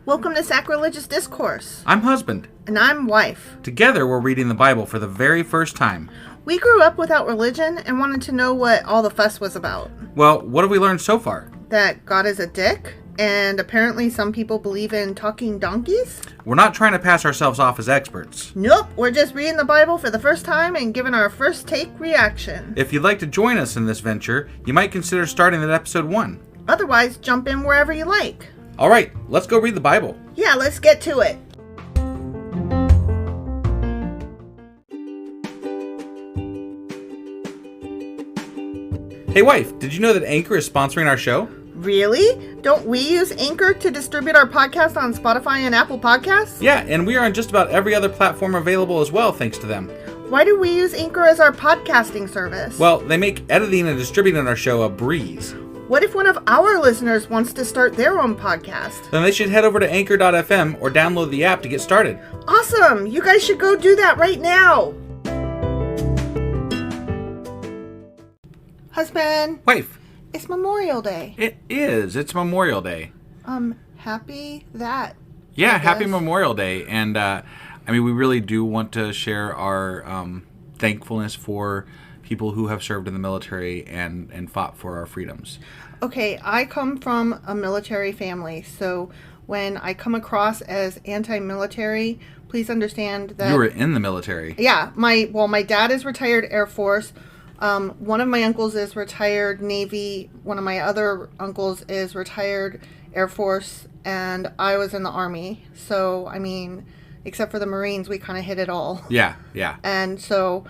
Welcome to Sacrilegious Discourse. I'm husband. And I'm wife. Together, we're reading the Bible for the very first time. We grew up without religion and wanted to know what all the fuss was about. Well, what have we learned so far? That God is a dick, and apparently some people believe in talking donkeys? We're not trying to pass ourselves off as experts. Nope, we're just reading the Bible for the first time and giving our first take reaction. If you'd like to join us in this venture, you might consider starting at episode 1. Otherwise, jump in wherever you like. All right, let's go read the Bible. Yeah, let's get to it. Hey wife, did you know that Anchor is sponsoring our show? Really? Don't we use Anchor to distribute our podcast on Spotify and Apple Podcasts? Yeah, and we are on just about every other platform available as well, thanks to them. Why do we use Anchor as our podcasting service? Well, they make editing and distributing our show a breeze. What if one of our listeners wants to start their own podcast? Then they should head over to anchor.fm or download the app to get started. Awesome! You guys should go do that right now! Husband. Wife. It's Memorial Day. It is. It's Memorial Day. Happy that. Yeah, happy Memorial Day. And, we really do want to share our thankfulness for people who have served in the military and fought for our freedoms. Okay, I come from a military family, so when I come across as anti-military, please understand that... You were in the military. Yeah, my dad is retired Air Force. One of my uncles is retired Navy. One of my other uncles is retired Air Force, and I was in the Army. So, except for the Marines, we kind of hit it all. Yeah. And so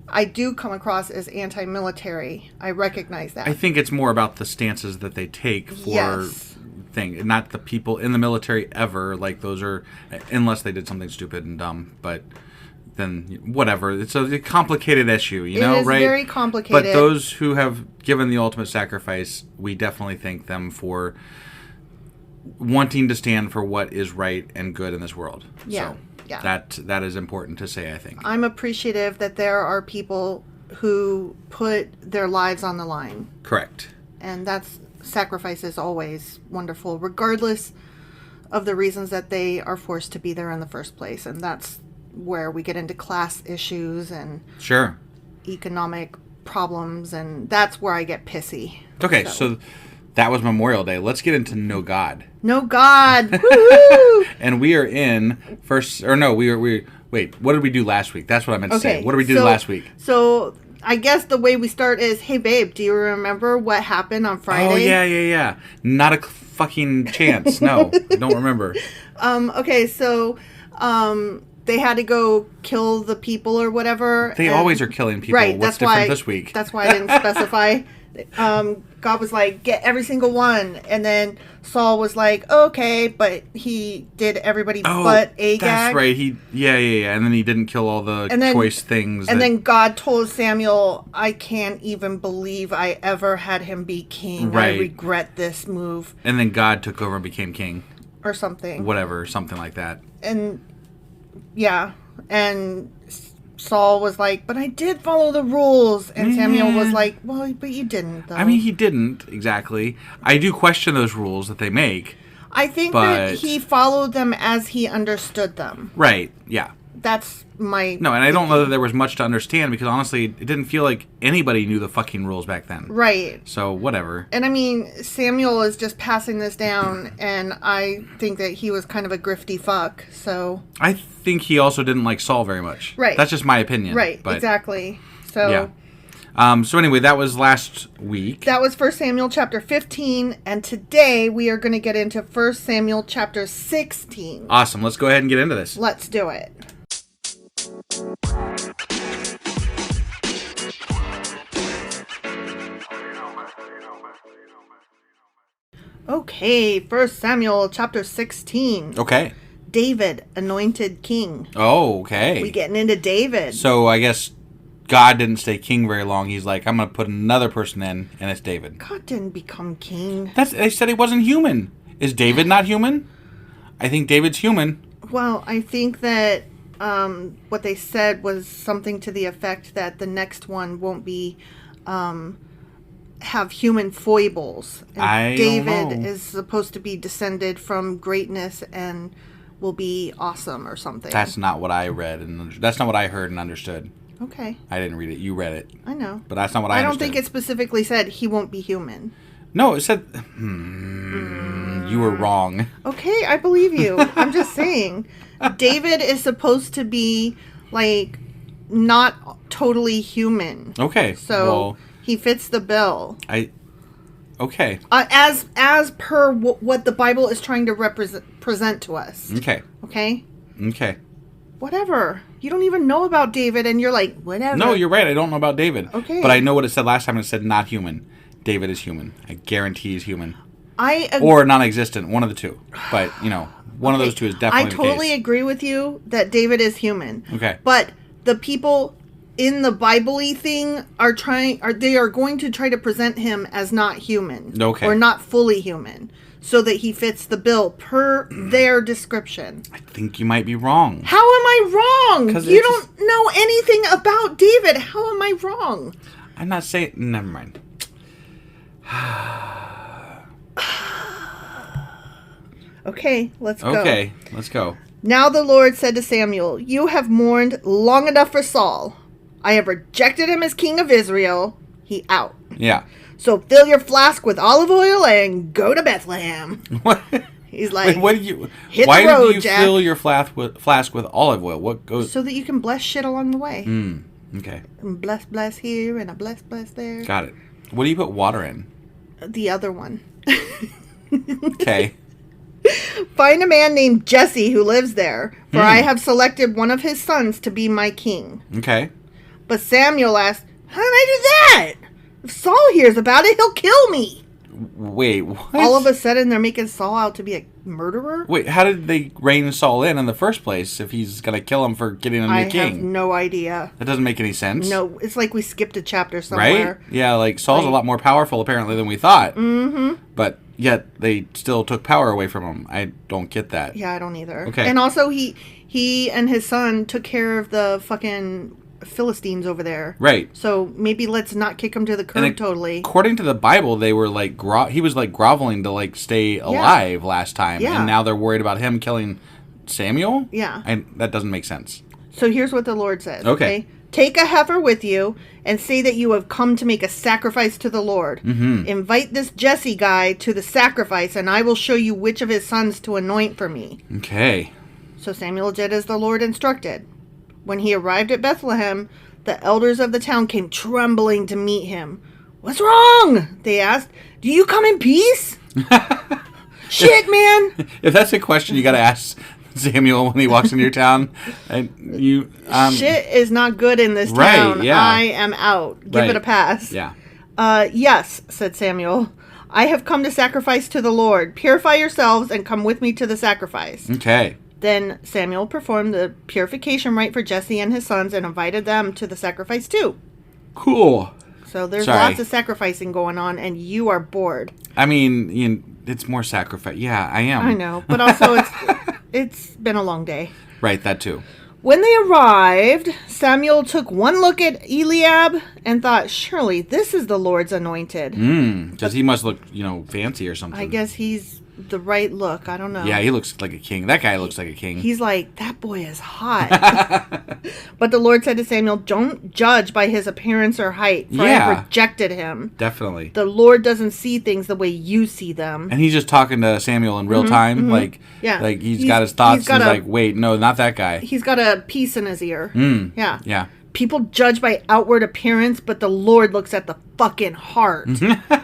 I do come across as anti-military. I recognize that. I think it's more about the stances that they take for yes. not the people in the military ever. Like, those are, unless they did something stupid and dumb, but then whatever. It's a complicated issue, right? It is very complicated. But those who have given the ultimate sacrifice, we definitely thank them for wanting to stand for what is right and good in this world. Yeah. So yeah. That is important to say, I think. I'm appreciative that there are people who put their lives on the line. Correct. And sacrifice is always wonderful, regardless of the reasons that they are forced to be there in the first place. And that's where we get into class issues and sure economic problems, and that's where I get pissy. Okay, so that was Memorial Day. Let's get into Know God. Know God. Woo-hoo! And we are in wait, what did we do last week? That's what I meant to say. What did we do last week? So I guess the way we start is, hey babe, do you remember what happened on Friday? Oh, yeah. Not a fucking chance. No, I don't remember. Okay, so they had to go kill the people or whatever. They always are killing people. Right. What's different this week? That's why I didn't specify. God was like, get every single one. And then Saul was like, okay, but he did everybody but Agag. That's right. Yeah. And then he didn't kill all the choice things. And then God told Samuel, I can't even believe I ever had him be king. Right. I regret this move. And then God took over and became king. Or something. Whatever, something like that. And yeah, and Saul was like, but I did follow the rules. And Samuel was like, well, but you didn't, though. He didn't, exactly. I do question those rules that they make. I think that he followed them as he understood them. Right, yeah. That's my... No, and I don't know that there was much to understand, because honestly, it didn't feel like anybody knew the fucking rules back then. Right. So, whatever. And Samuel is just passing this down, and I think that he was kind of a grifty fuck, so... I think he also didn't like Saul very much. Right. That's just my opinion. Right, exactly. So... Yeah. So anyway, that was last week. That was 1 Samuel chapter 15, and today we are going to get into 1 Samuel chapter 16. Awesome. Let's go ahead and get into this. Let's do it. Okay, 1 Samuel chapter 16. Okay. David, anointed king. Oh, okay. We getting into David. So I guess God didn't stay king very long. He's like, I'm going to put another person in, and it's David. God didn't become king. They said he wasn't human. Is David not human? I think David's human. Well, I think that what they said was something to the effect that the next one won't be have human foibles. And I David don't know. is supposed to be descended from greatness and will be awesome or something. That's not what I read, and that's not what I heard and understood. Okay. I didn't read it. You read it. I know. But that's not what I don't understood. think it specifically said he won't be human. No, it said... You were wrong. Okay, I believe you. I'm just saying. David is supposed to be, like, not totally human. Okay. So well, he fits the bill. Okay. As per what the Bible is trying to present to us. Okay. Okay? Okay. Whatever. You don't even know about David, and you're like, whatever. No, you're right. I don't know about David. Okay. But I know what it said last time. It said not human. David is human. I guarantee he's human. Or or non-existent. One of the two. But, one of those two is definitely I totally agree with you that David is human. Okay. But the people in the Bible-y thing are going to try to present him as not human. Okay. Or not fully human. So that he fits the bill per their description. I think you might be wrong. How am I wrong? 'Cause You don't know anything about David. How am I wrong? I'm not saying... Never mind. Okay, let's go. Okay, let's go. Now the Lord said to Samuel, "You have mourned long enough for Saul. I have rejected him as king of Israel. He out. Yeah. So fill your flask with olive oil and go to Bethlehem." What? He's like, Wait, what did you... hit the Why road, did you Jack. fill your flask with olive oil? What goes... so that you can bless shit along the way. Okay. And bless here and a bless there. Got it. What do you put water in? The other one. Okay. Find a man named Jesse who lives there, for I have selected one of his sons to be my king. Okay. But Samuel asked, "How did I do that? If Saul hears about it, he'll kill me." Wait, what? All of a sudden, they're making Saul out to be a murderer? Wait, how did they rein Saul in the first place if he's going to kill him for getting a new I have king? no idea. That doesn't make any sense. No, it's like we skipped a chapter somewhere. Right? Yeah, like Saul's a lot more powerful apparently than we thought. Mm-hmm. But yet they still took power away from him. I don't get that. Yeah, I don't either. Okay. And also, he and his son took care of the fucking Philistines over there. Right. So maybe let's not kick him to the curb totally. According to the Bible, they were like he was like groveling to like stay alive last time, Yeah. and now they're worried about him killing Samuel. Yeah. And that doesn't make sense. So here's what the Lord says. Okay. Take a heifer with you and say that you have come to make a sacrifice to the Lord. Mm-hmm. Invite this Jesse guy to the sacrifice, and I will show you which of his sons to anoint for me. Okay. So Samuel did as the Lord instructed. When he arrived at Bethlehem, the elders of the town came trembling to meet him. "What's wrong?" they asked. "Do you come in peace?" Shit, man. If that's a question you got to ask Samuel when he walks into your town, and you shit is not good in this right, town. yeah. I am out. Give it a pass. Yeah. Yes, said Samuel. I have come to sacrifice to the Lord. Purify yourselves and come with me to the sacrifice. Okay. Then Samuel performed the purification rite for Jesse and his sons and invited them to the sacrifice too. Cool. So there's Sorry. lots of sacrificing going on, and you are bored. I mean, it's more sacrifice. Yeah, I am. I know, but also it's been a long day. Right, that too. When they arrived, Samuel took one look at Eliab and thought, surely this is the Lord's anointed. Because he must look, fancy or something. I guess he's the right look. I don't know. Yeah, he looks like a king. That guy looks like a king. He's like, that boy is hot. But the Lord said to Samuel, don't judge by his appearance or height, for I have rejected him. Definitely. The Lord doesn't see things the way you see them. And he's just talking to Samuel in real time. Mm-hmm. Like he's got his thoughts. And he's like, wait, no, not that guy. He's got a piece in his ear. Yeah. Yeah. People judge by outward appearance, but the Lord looks at the fucking heart.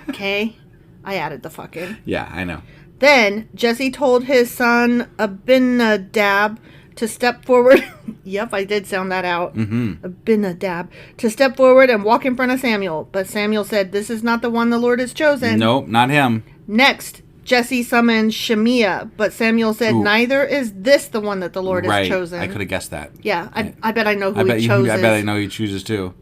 Okay? I added the fucking. Yeah, I know. Then Jesse told his son Abinadab to step forward. Yep, I did sound that out. Abinadab. To step forward and walk in front of Samuel. But Samuel said, this is not the one the Lord has chosen. Nope, not him. Next, Jesse summoned Shemiah. But Samuel said, neither is this the one that the Lord has chosen. I could have guessed that. Yeah, I bet I know who he chose. I bet I know he chooses too.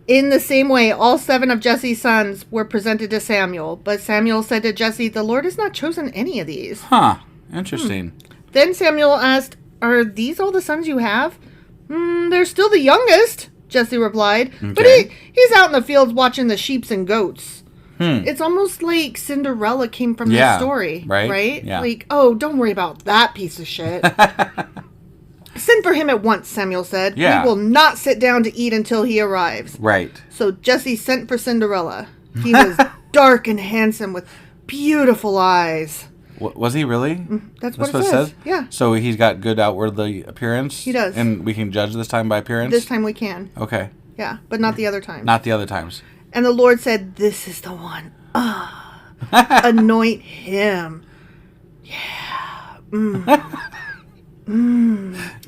In the same way, all 7 of Jesse's sons were presented to Samuel. But Samuel said to Jesse, the Lord has not chosen any of these. Huh. Interesting. Then Samuel asked, are these all the sons you have? They're still the youngest, Jesse replied. Okay. But he's out in the fields watching the sheep and goats. It's almost like Cinderella came from this story. Right? Yeah. Like, oh, don't worry about that piece of shit. Send for him at once, Samuel said. Yeah. We will not sit down to eat until he arrives. Right. So Jesse sent for Cinderella. He was dark and handsome with beautiful eyes. Was he really? That's what it says. Yeah. So he's got good outwardly appearance? He does. And we can judge this time by appearance? This time we can. Okay. Yeah, but not the other time. Not the other times. And the Lord said, this is the one. Anoint him. Yeah.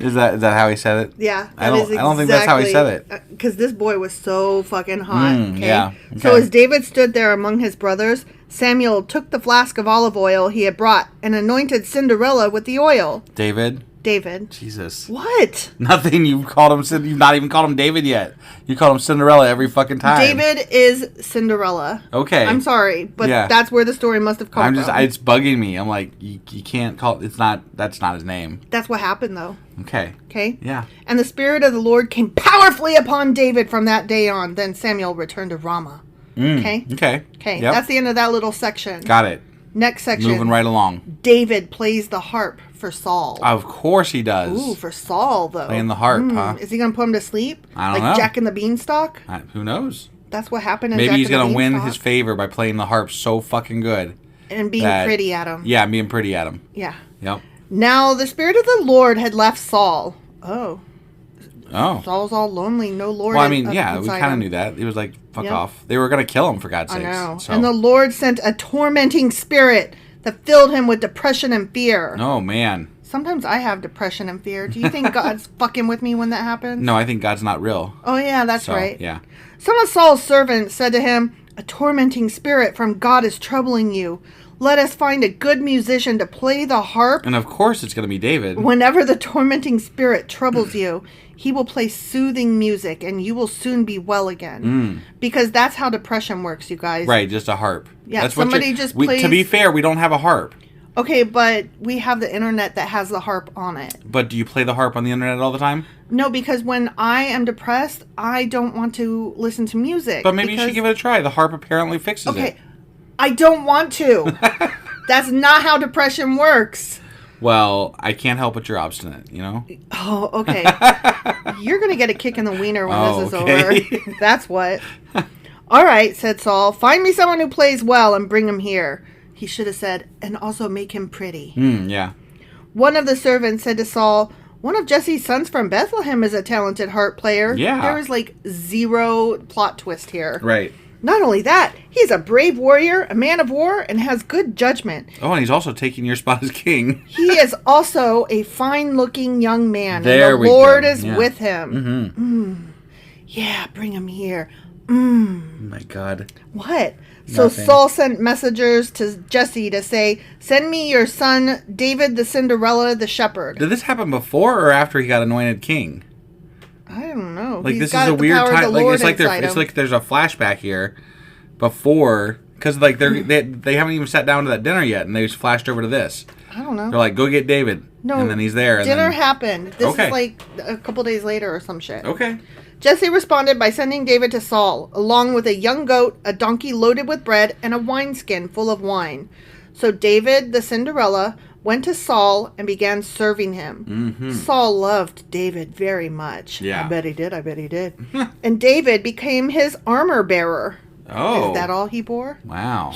Is that how he said it? Yeah. I don't think that's how he said it. Because this boy was so fucking hot. Okay? Yeah. Okay. So as David stood there among his brothers, Samuel took the flask of olive oil he had brought and anointed Cinderella with the oil. David. Jesus. What? What? Nothing. You've not even called him David yet. You called him Cinderella every fucking time. David is Cinderella. Okay. I'm sorry, but that's where the story must have come from. It's bugging me. I'm like, you can't call, that's not his name. That's what happened though. Okay. Okay? Yeah. And the Spirit of the Lord came powerfully upon David from that day on. Then Samuel returned to Ramah. Okay? Okay. Okay. Yep. That's the end of that little section. Got it. Next section. Moving right along. David plays the harp for Saul. Of course he does. Ooh, for Saul, though. Playing the harp, huh? Is he going to put him to sleep? I don't know. Like Jack and the Beanstalk? Who knows? That's what happened in Maybe Jack he's and the going to win Beanstalk. his favor by playing the harp so fucking good. And being pretty at him. Yeah, being pretty at him. Yeah. Yep. Now, the Spirit of the Lord had left Saul. Oh. Saul's all lonely, no Lord. Well, I mean, yeah, we kind of him. knew that. He was like, fuck off. They were going to kill him, for God's sakes. I know. So. And the Lord sent a tormenting spirit that filled him with depression and fear. Oh, man. Sometimes I have depression and fear. Do you think God's fucking with me when that happens? No, I think God's not real. Oh, yeah, that's right. Yeah. Some of Saul's servants said to him, a tormenting spirit from God is troubling you. Let us find a good musician to play the harp. And of course it's going to be David. Whenever the tormenting spirit troubles you, he will play soothing music and you will soon be well again. Because that's how depression works, you guys. Right, just a harp. Yeah, that's somebody just plays... To be fair, we don't have a harp. Okay, but we have the internet that has the harp on it. But do you play the harp on the internet all the time? No, because when I am depressed, I don't want to listen to music. But maybe you should give it a try. The harp apparently fixes it. Okay, I don't want to. That's not how depression works. Well, I can't help but you're obstinate, you know? Oh, okay. You're going to get a kick in the wiener when this is over. That's what. All right, said Saul. Find me someone who plays well and bring him here. He should have said, and also make him pretty. Yeah. One of the servants said to Saul, one of Jesse's sons from Bethlehem is a talented harp player. Yeah. There was like zero plot twist here. Right. Not only that, he's a brave warrior, a man of war, and has good judgment. Oh, and he's also taking your spot as king. He is also a fine-looking young man, there and the Lord is with him. Yeah, bring him here. Oh my God. What? So Saul sent messengers to Jesse to say, send me your son David the Cinderella the shepherd. Did this happen before or after he got anointed king? I don't know. Like, this is a weird time. Like, it's like there's a flashback here before, because like they haven't even sat down to that dinner yet, and they just flashed over to this. I don't know. They're like, go get David. No, and then he's there. And dinner then... happened. This is like a couple days later or some shit. Okay. Jesse responded by sending David to Saul, along with a young goat, a donkey loaded with bread, and a wineskin full of wine. So David, the Cinderella, went to Saul and began serving him. Saul loved David very much. Yeah. I bet he did. And David became his armor bearer. Oh. Is that all he bore? Wow.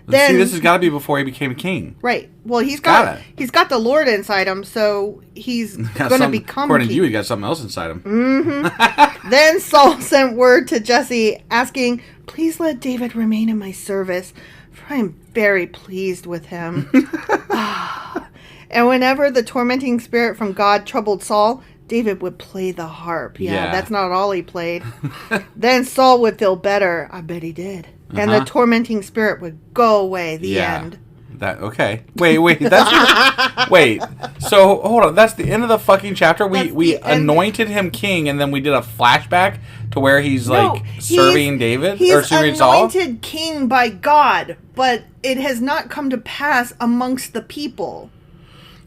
Then, see, this has got to be before he became king. Right. Well, he's got the Lord inside him, so he's going to become according king. to you, he got something else inside him. Then Saul sent word to Jesse, asking, please let David remain in my service, for I am very pleased with him. And whenever the tormenting spirit from God troubled Saul, David would play the harp. Yeah, that's not all he played. Then Saul would feel better. I bet he did. And the tormenting spirit would go away. The end. Okay. Wait. That's wait. So hold on. That's the end of the fucking chapter. We anointed him king, and then we did a flashback to where he's serving David or serving Saul. He's anointed king by God, but it has not come to pass amongst the people,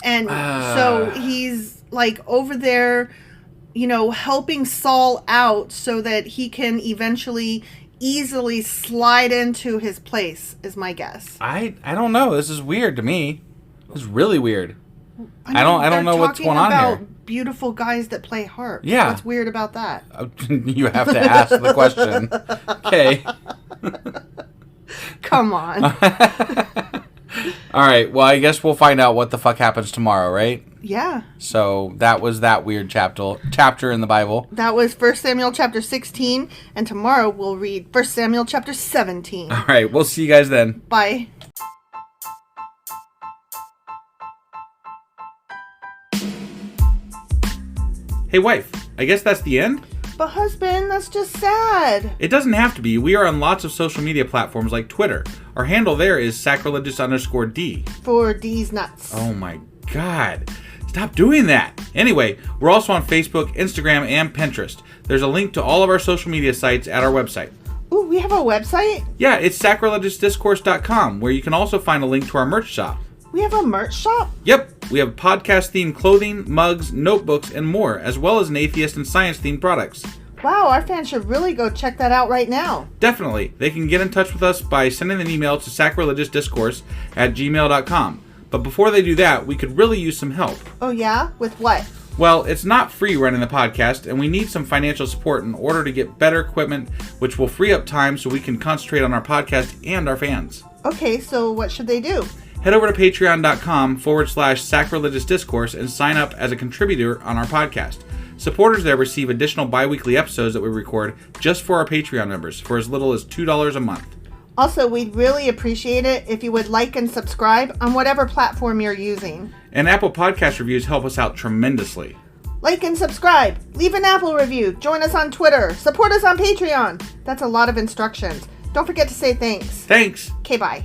and so he's like over there, helping Saul out so that he can eventually easily slide into his place, is my guess. I don't know. This is weird to me. It's really weird. I don't know what's going on here. Beautiful guys that play harp. Yeah. What's weird about that? You have to ask the question. Okay. Come on. All right. Well, I guess we'll find out what the fuck happens tomorrow, right? Yeah. So that was that weird chapter in the Bible. That was 1 Samuel chapter 16, and tomorrow we'll read 1 Samuel chapter 17. All right. We'll see you guys then. Bye. Hey, wife. I guess that's the end? But husband, that's just sad. It doesn't have to be. We are on lots of social media platforms like Twitter. Our handle there is sacrilegious_D. For D's nuts. Oh my God. Stop doing that. Anyway, we're also on Facebook, Instagram, and Pinterest. There's a link to all of our social media sites at our website. Ooh, we have a website? Yeah, it's sacrilegiousdiscourse.com, where you can also find a link to our merch shop. We have a merch shop? Yep, we have podcast-themed clothing, mugs, notebooks, and more, as well as an atheist and science-themed products. Wow, our fans should really go check that out right now. Definitely. They can get in touch with us by sending an email to sacrilegiousdiscourse@gmail.com. But before they do that, we could really use some help. Oh yeah? With what? Well, it's not free running the podcast, and we need some financial support in order to get better equipment, which will free up time so we can concentrate on our podcast and our fans. Okay, so what should they do? Head over to patreon.com/sacrilegiousdiscourse and sign up as a contributor on our podcast. Supporters there receive additional bi-weekly episodes that we record just for our Patreon members for as little as $2 a month. Also, we'd really appreciate it if you would like and subscribe on whatever platform you're using. And Apple Podcast reviews help us out tremendously. Like and subscribe. Leave an Apple review. Join us on Twitter. Support us on Patreon. That's a lot of instructions. Don't forget to say thanks. Thanks. Okay, bye.